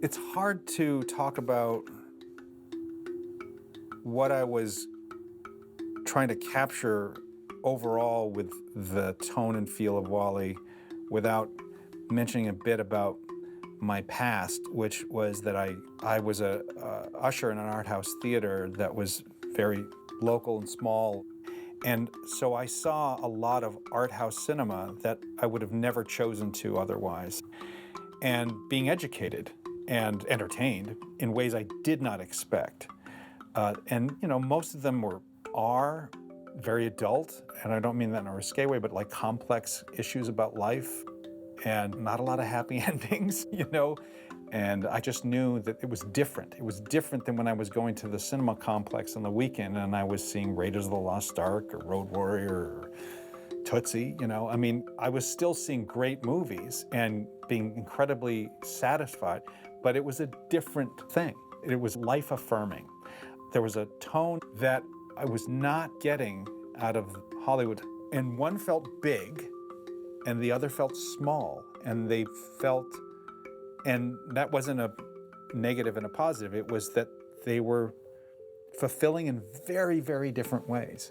It's hard to talk about what I was trying to capture overall with the tone and feel of WALL-E without mentioning a bit about my past, which was that I was a usher in an art house theater that was very local and small. And so I saw a lot of art house cinema that I would have never chosen to otherwise. And being educated and entertained in ways I did not expect. And you know, most of them are very adult, and I don't mean that in a risque way, but like complex issues about life and not a lot of happy endings, you know? And I just knew that it was different. It was different than when I was going to the cinema complex on the weekend and I was seeing Raiders of the Lost Ark or Road Warrior or Tootsie, you know? I mean, I was still seeing great movies and being incredibly satisfied, but it was a different thing. It was life-affirming. There was a tone that I was not getting out of Hollywood. And one felt big, and the other felt small. And they felt, and that wasn't a negative and a positive, it was that they were fulfilling in very, very different ways.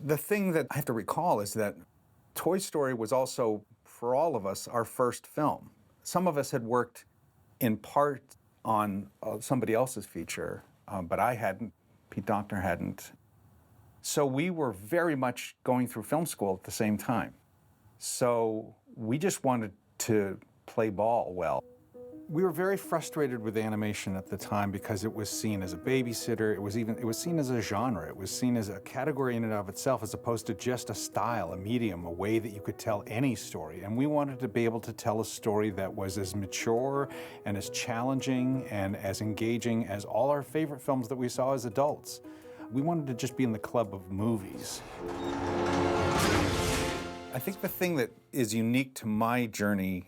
The thing that I have to recall is that Toy Story was also, for all of us, our first film. Some of us had worked in part on somebody else's feature, but I hadn't, Pete Docter hadn't. So we were very much going through film school at the same time. So we just wanted to play ball well. We were very frustrated with animation at the time because it was seen as a babysitter. It was seen as a genre. It was seen as a category in and of itself as opposed to just a style, a medium, a way that you could tell any story. And we wanted to be able to tell a story that was as mature and as challenging and as engaging as all our favorite films that we saw as adults. We wanted to just be in the club of movies. I think the thing that is unique to my journey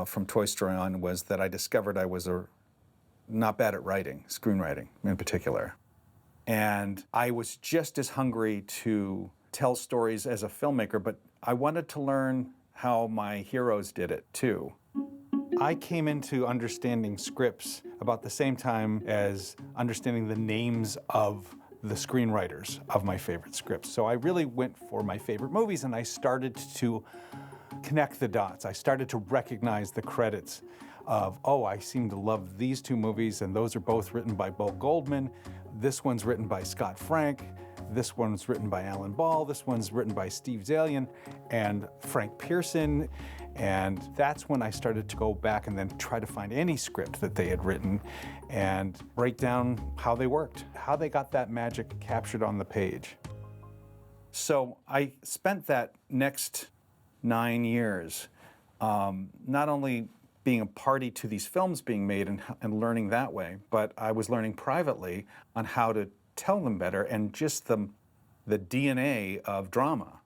from Toy Story on was that I discovered I was not bad at writing, screenwriting in particular. And I was just as hungry to tell stories as a filmmaker, but I wanted to learn how my heroes did it too. I came into understanding scripts about the same time as understanding the names of the screenwriters of my favorite scripts. So I really went for my favorite movies and I started to connect the dots. I started to recognize the credits of, oh, I seem to love these two movies, and those are both written by Bo Goldman. This one's written by Scott Frank. This one's written by Alan Ball. This one's written by Steve Zalian and Frank Pearson. And that's when I started to go back and then try to find any script that they had written and break down how they worked, how they got that magic captured on the page. So I spent that next 9 years, not only being a party to these films being made and learning that way, but I was learning privately on how to tell them better and just the DNA of drama.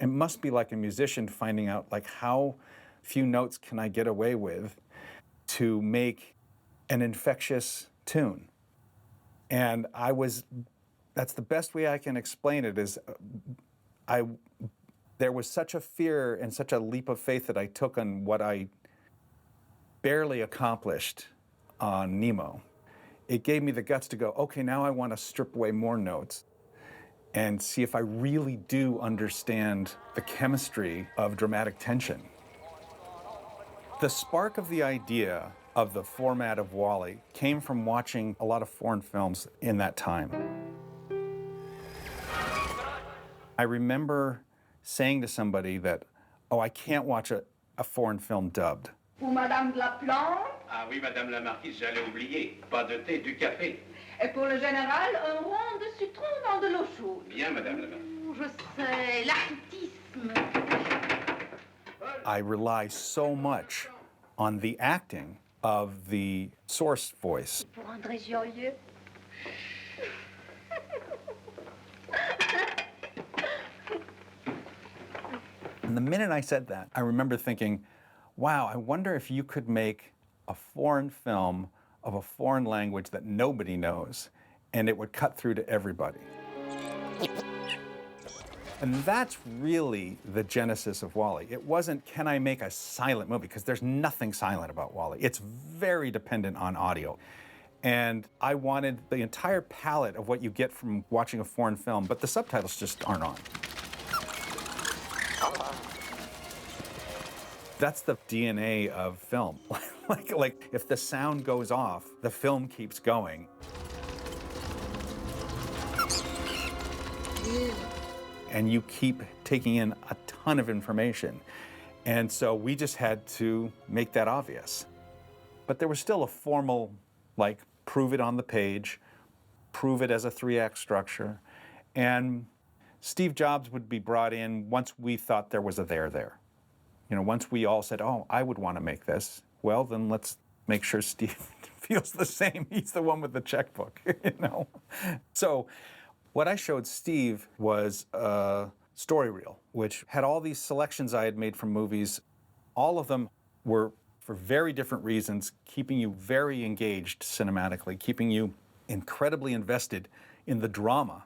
It must be like a musician finding out like how few notes can I get away with to make an infectious tune. And that's the best way I can explain it is there was such a fear and such a leap of faith that I took on what I barely accomplished on Nemo. It gave me the guts to go, okay, now I want to strip away more notes and see if I really do understand the chemistry of dramatic tension. The spark of the idea of the format of WALL-E came from watching a lot of foreign films in that time. I remember saying to somebody that, oh, I can't watch a foreign film dubbed. Pour Madame de la Plante? Ah oui, Madame la Marquise, j'allais oublier. Pas de thé, du café. Et pour le général, un rond de citron dans de l'eau chaude. Bien, Madame la Marquise. Je sais, l'artisme. I rely so much on the acting of the source voice. Pour André Giolieu. And the minute I said that, I remember thinking, wow, I wonder if you could make a foreign film of a foreign language that nobody knows, and it would cut through to everybody. And that's really the genesis of WALL-E. It wasn't, can I make a silent movie? Because there's nothing silent about WALL-E. It's very dependent on audio. And I wanted the entire palette of what you get from watching a foreign film, but the subtitles just aren't on. That's the DNA of film. like if the sound goes off, the film keeps going. And you keep taking in a ton of information. And so we just had to make that obvious. But there was still a formal, like, prove it on the page, prove it as a 3-act structure. And Steve Jobs would be brought in once we thought there was a there. You know, once we all said, oh, I would want to make this, well, then let's make sure Steve feels the same. He's the one with the checkbook, you know? So what I showed Steve was a story reel, which had all these selections I had made from movies. All of them were, for very different reasons, keeping you very engaged cinematically, keeping you incredibly invested in the drama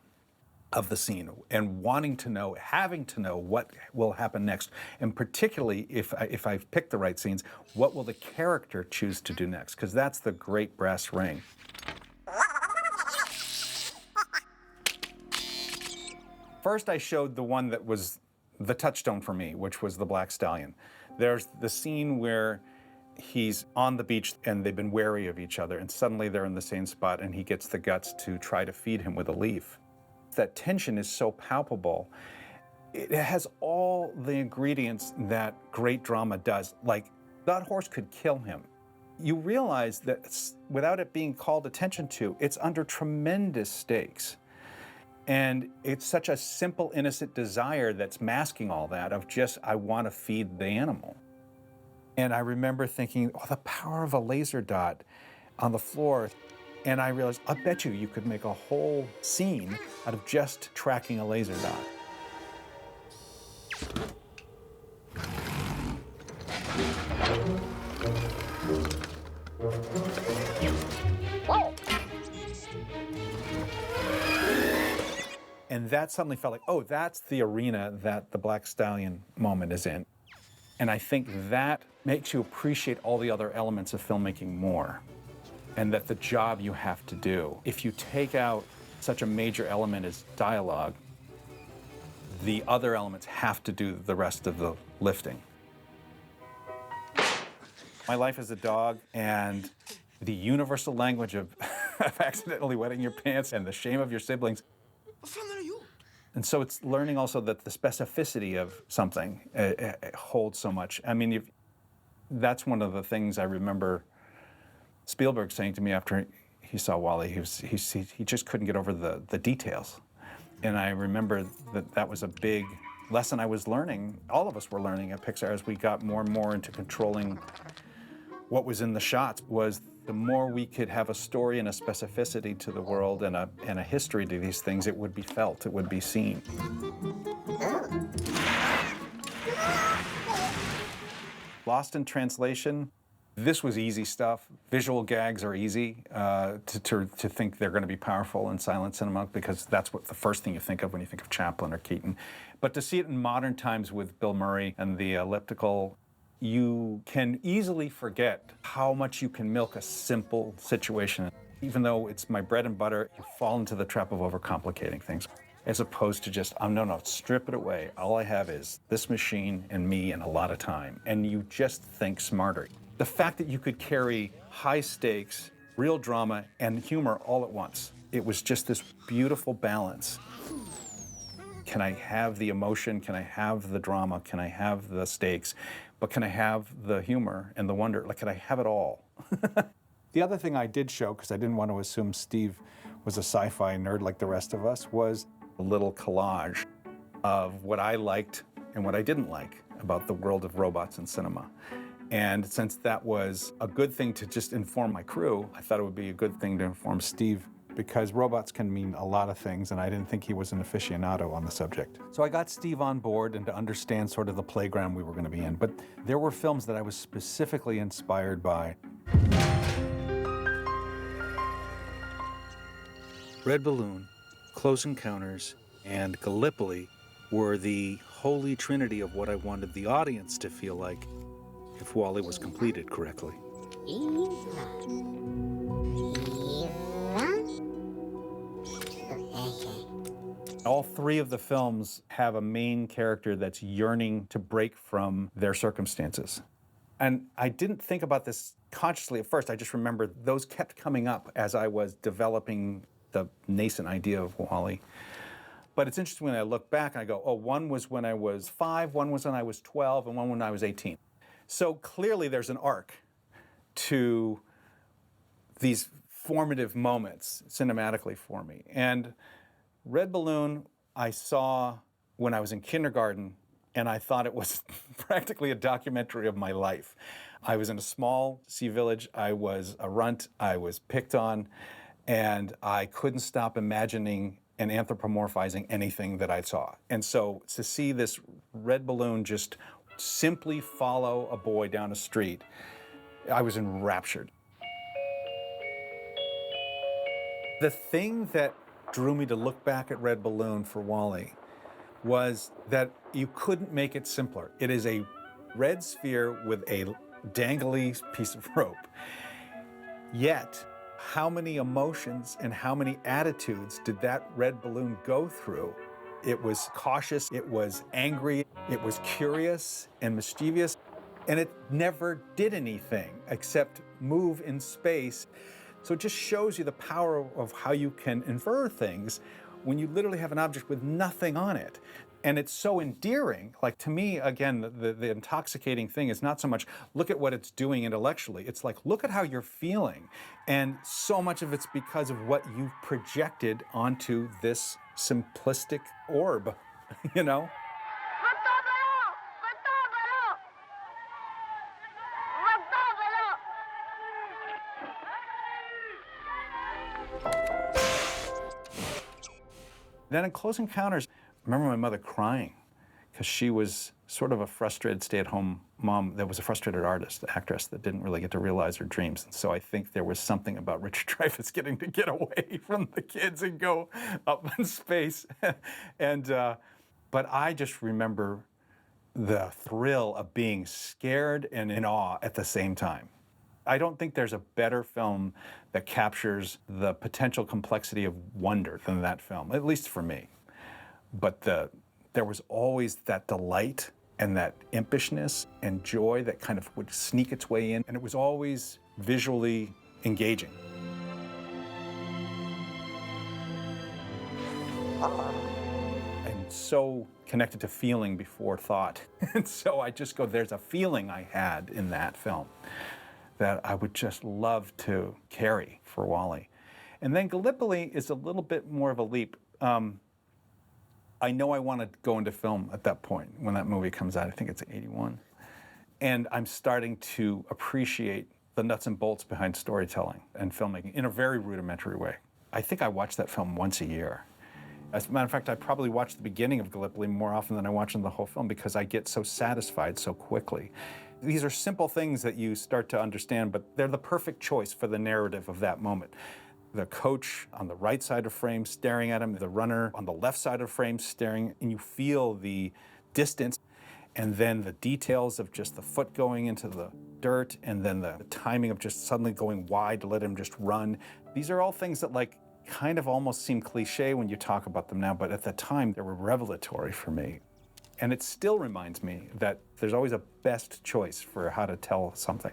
of the scene and wanting to know, having to know what will happen next. And particularly, if I've picked the right scenes, what will the character choose to do next? Because that's the great brass ring. First, I showed the one that was the touchstone for me, which was the Black Stallion. There's the scene where he's on the beach and they've been wary of each other, and suddenly they're in the same spot and he gets the guts to try to feed him with a leaf. That tension is so palpable. It has all the ingredients that great drama does. Like, that horse could kill him. You realize that without it being called attention to, it's under tremendous stakes. And it's such a simple, innocent desire that's masking all that of just, I want to feed the animal. And I remember thinking, oh, the power of a laser dot on the floor. And I realized, I bet you could make a whole scene out of just tracking a laser dot. And that suddenly felt like, oh, that's the arena that the Black Stallion moment is in. And I think that makes you appreciate all the other elements of filmmaking more. And that the job you have to do. If you take out such a major element as dialogue, the other elements have to do the rest of the lifting. My life as a dog and the universal language of accidentally wetting your pants and the shame of your siblings. And so it's learning also that the specificity of something holds so much. I mean, that's one of the things I remember Spielberg saying to me after he saw WALL-E. He just couldn't get over the details. And I remember that was a big lesson I was learning, all of us were learning at Pixar as we got more and more into controlling what was in the shots, was the more we could have a story and a specificity to the world and a history to these things, it would be felt, it would be seen. Lost in translation, this was easy stuff. Visual gags are easy to think they're going to be powerful in silent cinema, because that's what the first thing you think of when you think of Chaplin or Keaton. But to see it in modern times with Bill Murray and the elliptical, you can easily forget how much you can milk a simple situation. Even though it's my bread and butter, you fall into the trap of overcomplicating things, as opposed to just, oh, no, strip it away. All I have is this machine and me and a lot of time. And you just think smarter. The fact that you could carry high stakes, real drama, and humor all at once, it was just this beautiful balance. Can I have the emotion? Can I have the drama? Can I have the stakes? But can I have the humor and the wonder? Like, can I have it all? The other thing I did show, because I didn't want to assume Steve was a sci-fi nerd like the rest of us, was a little collage of what I liked and what I didn't like about the world of robots in cinema. And since that was a good thing to just inform my crew, I thought it would be a good thing to inform Steve, because robots can mean a lot of things, and I didn't think he was an aficionado on the subject. So I got Steve on board and to understand sort of the playground we were going to be in. But there were films that I was specifically inspired by. Red Balloon, Close Encounters, and Gallipoli were the holy trinity of what I wanted the audience to feel like if WALL-E was completed correctly. All three of the films have a main character that's yearning to break from their circumstances. And I didn't think about this consciously at first. I just remember those kept coming up as I was developing the nascent idea of WALL-E. But it's interesting when I look back and I go, oh, one was when I was 5, one was when I was 12, and one when I was 18. So clearly there's an arc to these formative moments cinematically for me. And Red Balloon, I saw when I was in kindergarten, and I thought it was practically a documentary of my life. I was in a small sea village, I was a runt, I was picked on, and I couldn't stop imagining and anthropomorphizing anything that I saw. And so to see this red balloon just simply follow a boy down a street, I was enraptured. The thing that drew me to look back at Red Balloon for WALL-E was that you couldn't make it simpler. It is a red sphere with a dangly piece of rope. Yet, how many emotions and how many attitudes did that red balloon go through? It was cautious, it was angry, it was curious and mischievous, and it never did anything except move in space. So it just shows you the power of how you can infer things when you literally have an object with nothing on it. And it's so endearing. Like, to me, again, the intoxicating thing is not so much look at what it's doing intellectually. It's like, look at how you're feeling. And so much of it's because of what you've projected onto this simplistic orb, you know? Then in Close Encounters, I remember my mother crying because she was sort of a frustrated stay-at-home mom that was a frustrated artist, actress that didn't really get to realize her dreams. And so I think there was something about Richard Dreyfuss getting to get away from the kids and go up in space. But I just remember the thrill of being scared and in awe at the same time. I don't think there's a better film that captures the potential complexity of wonder than that film, at least for me. But there was always that delight and that impishness and joy that kind of would sneak its way in, and it was always visually engaging. I'm so connected to feeling before thought. And so I just go, there's a feeling I had in that film that I would just love to carry for WALL-E. And then Gallipoli is a little bit more of a leap. I know I want to go into film at that point when that movie comes out. I think it's 81. And I'm starting to appreciate the nuts and bolts behind storytelling and filmmaking in a very rudimentary way. I think I watch that film once a year. As a matter of fact, I probably watch the beginning of Gallipoli more often than I watch the whole film because I get so satisfied so quickly. These are simple things that you start to understand, but they're the perfect choice for the narrative of that moment. The coach on the right side of frame staring at him, the runner on the left side of frame staring, and you feel the distance, and then the details of just the foot going into the dirt, and then the timing of just suddenly going wide to let him just run. These are all things that like kind of almost seem cliche when you talk about them now, but at the time they were revelatory for me. And it still reminds me that there's always a best choice for how to tell something.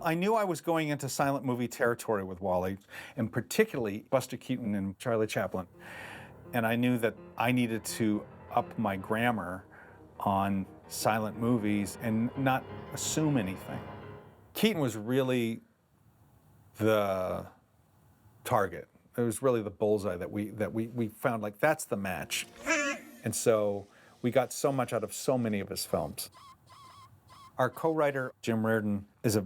I knew I was going into silent movie territory with WALL-E, and particularly Buster Keaton and Charlie Chaplin. And I knew that I needed to up my grammar on silent movies and not assume anything. Keaton was really the target. It was really the bullseye that we found, like, that's the match. And so we got so much out of so many of his films. Our co-writer, Jim Reardon, is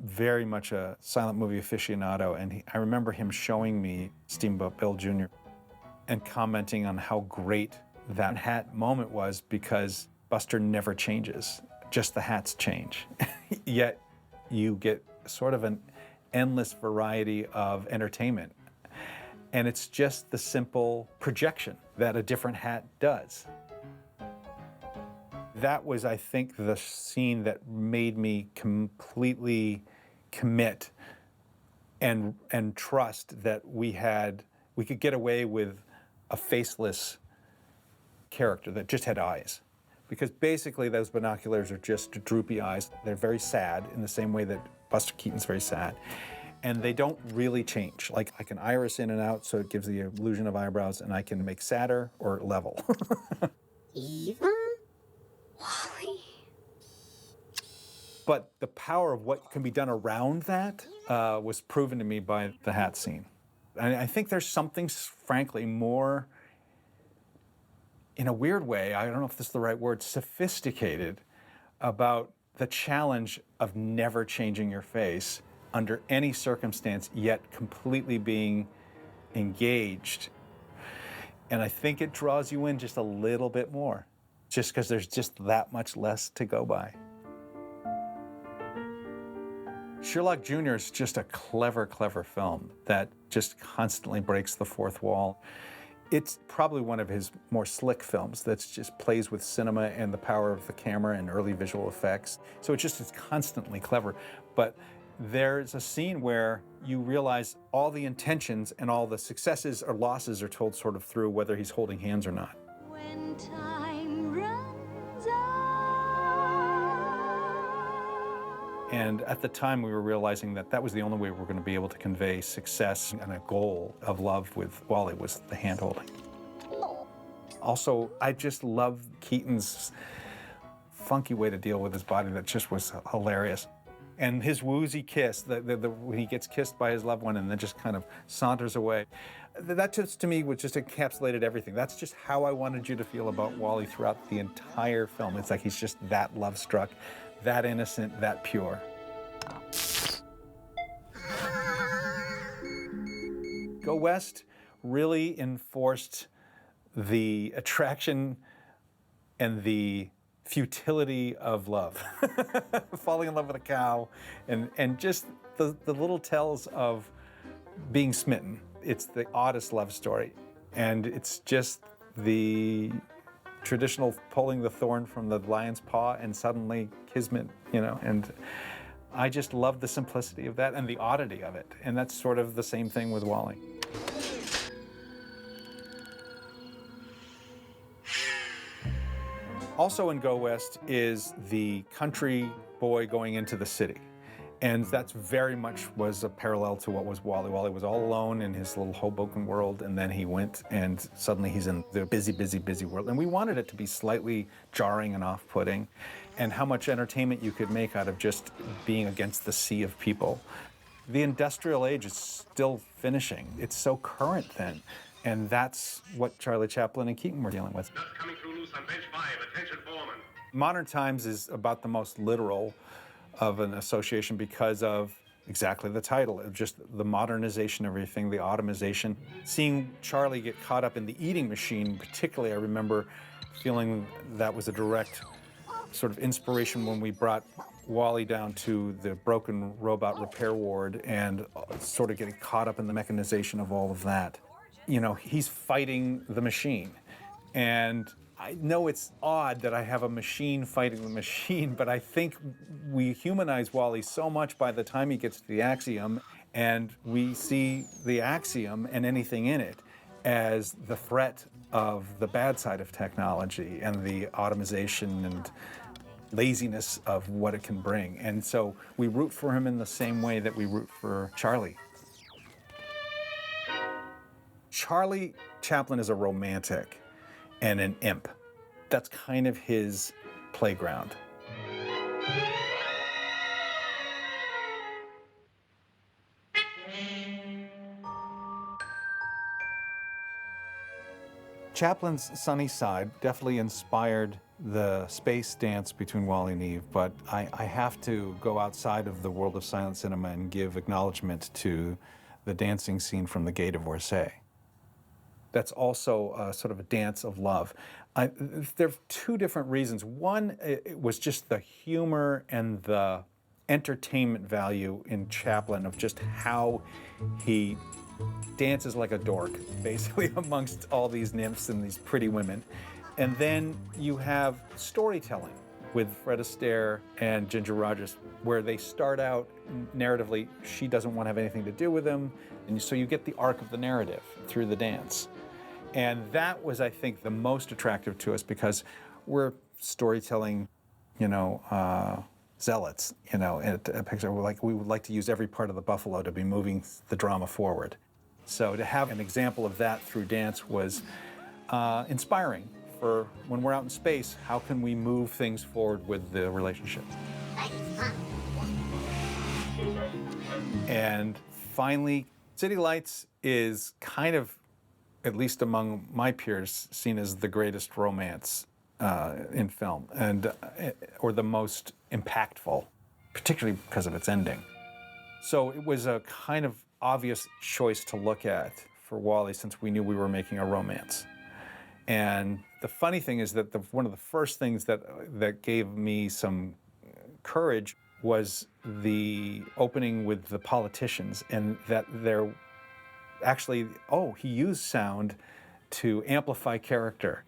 very much a silent movie aficionado, and I remember him showing me Steamboat Bill Jr. and commenting on how great that hat moment was because Buster never changes, just the hats change. Yet you get sort of an endless variety of entertainment. And it's just the simple projection that a different hat does. That was, I think, the scene that made me completely commit and trust that we could get away with a faceless character that just had eyes. Because basically those binoculars are just droopy eyes. They're very sad in the same way that Buster Keaton's very sad. And they don't really change. Like, I can iris in and out so it gives the illusion of eyebrows, and I can make sadder or level. Even? Wally? But the power of what can be done around that was proven to me by the hat scene. And I think there's something, frankly, more, in a weird way, I don't know if this is the right word, sophisticated about the challenge of never changing your face under any circumstance, yet completely being engaged. And I think it draws you in just a little bit more, just because there's just that much less to go by. Sherlock Jr. is just a clever, clever film that just constantly breaks the fourth wall. It's probably one of his more slick films that just plays with cinema and the power of the camera and early visual effects. So it's constantly clever. But there's a scene where you realize all the intentions and all the successes or losses are told sort of through whether he's holding hands or not. When time runs out. And at the time, we were realizing that that was the only way we were going to be able to convey success and a goal of love with Wally was the hand-holding. Also, I just love Keaton's funky way to deal with his body that just was hilarious. And his woozy kiss, when he gets kissed by his loved one and then just kind of saunters away. That just, to me, just encapsulated everything. That's just how I wanted you to feel about Wally throughout the entire film. It's like he's just that love-struck, that innocent, that pure. Go West really enforced the attraction and the futility of love. Falling in love with a cow and just the little tells of being smitten. It's the oddest love story. And it's just the traditional pulling the thorn from the lion's paw and suddenly kismet, and I just love the simplicity of that and the oddity of it. And that's sort of the same thing with Wally. Also in Go West is the country boy going into the city. And that's very much was a parallel to what was Wally. Wally was all alone in his little Hoboken world, and then he went and suddenly he's in the busy, busy, busy world. And we wanted it to be slightly jarring and off-putting, and how much entertainment you could make out of just being against the sea of people. The industrial age is still finishing. It's so current then. And that's what Charlie Chaplin and Keaton were dealing with. That's coming through loose on bench 5. Attention, foreman. Modern Times is about the most literal of an association because of exactly the title, just the modernization of everything, the automation. Seeing Charlie get caught up in the eating machine, particularly, I remember feeling that was a direct sort of inspiration when we brought Wally down to the broken robot repair ward and sort of getting caught up in the mechanization of all of that. He's fighting the machine. And I know it's odd that I have a machine fighting the machine, but I think we humanize Wally so much by the time he gets to the Axiom, and we see the Axiom and anything in it as the threat of the bad side of technology and the automation and laziness of what it can bring. And so we root for him in the same way that we root for Charlie. Charlie Chaplin is a romantic and an imp. That's kind of his playground. Chaplin's Sunny Side definitely inspired the space dance between Wally and Eve, but I have to go outside of the world of silent cinema and give acknowledgement to the dancing scene from The Gate of Orsay. That's also sort of a dance of love. There are two different reasons. One, it was just the humor and the entertainment value in Chaplin of just how he dances like a dork, basically, amongst all these nymphs and these pretty women. And then you have storytelling with Fred Astaire and Ginger Rogers, where they start out narratively, she doesn't want to have anything to do with him, and so you get the arc of the narrative through the dance. And that was, I think, the most attractive to us because we're storytelling, zealots, at Pixar. We would like to use every part of the buffalo to be moving the drama forward. So to have an example of that through dance was inspiring for when we're out in space. How can we move things forward with the relationship? And finally, City Lights is kind of, at least among my peers, seen as the greatest romance in film, or the most impactful, particularly because of its ending. So it was a kind of obvious choice to look at for WALL-E since we knew we were making a romance. And the funny thing is that one of the first things that gave me some courage was the opening with the politicians, and that they're actually, he used sound to amplify character.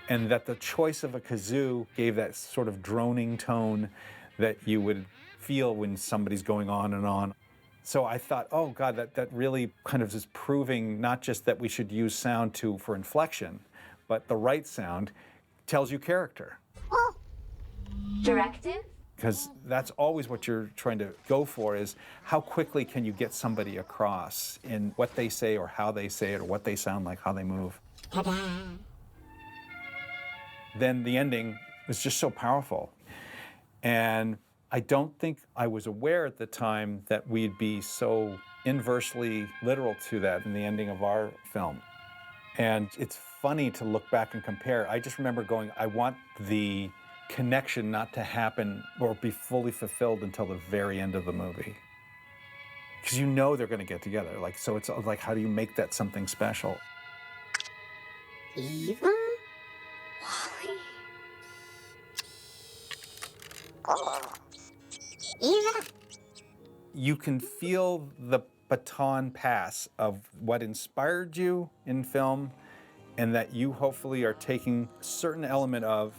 And that the choice of a kazoo gave that sort of droning tone that you would feel when somebody's going on and on. So I thought, oh God, that really kind of is proving not just that we should use sound for inflection, but the right sound tells you character. Directive? Because that's always what you're trying to go for, is how quickly can you get somebody across in what they say or how they say it or what they sound like, how they move. Ta-da! Then the ending was just so powerful. And I don't think I was aware at the time that we'd be so inversely literal to that in the ending of our film. And it's funny to look back and compare. I just remember going, I want the connection not to happen or be fully fulfilled until the very end of the movie. Because you know they're going to get together. So it's like, how do you make that something special? Eva? Wally? Eva? You can feel the baton pass of what inspired you in film, and that you hopefully are taking a certain element of,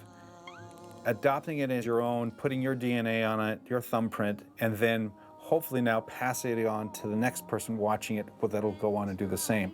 adopting it as your own, putting your DNA on it, your thumbprint, and then hopefully now passing it on to the next person watching it, that'll go on and do the same.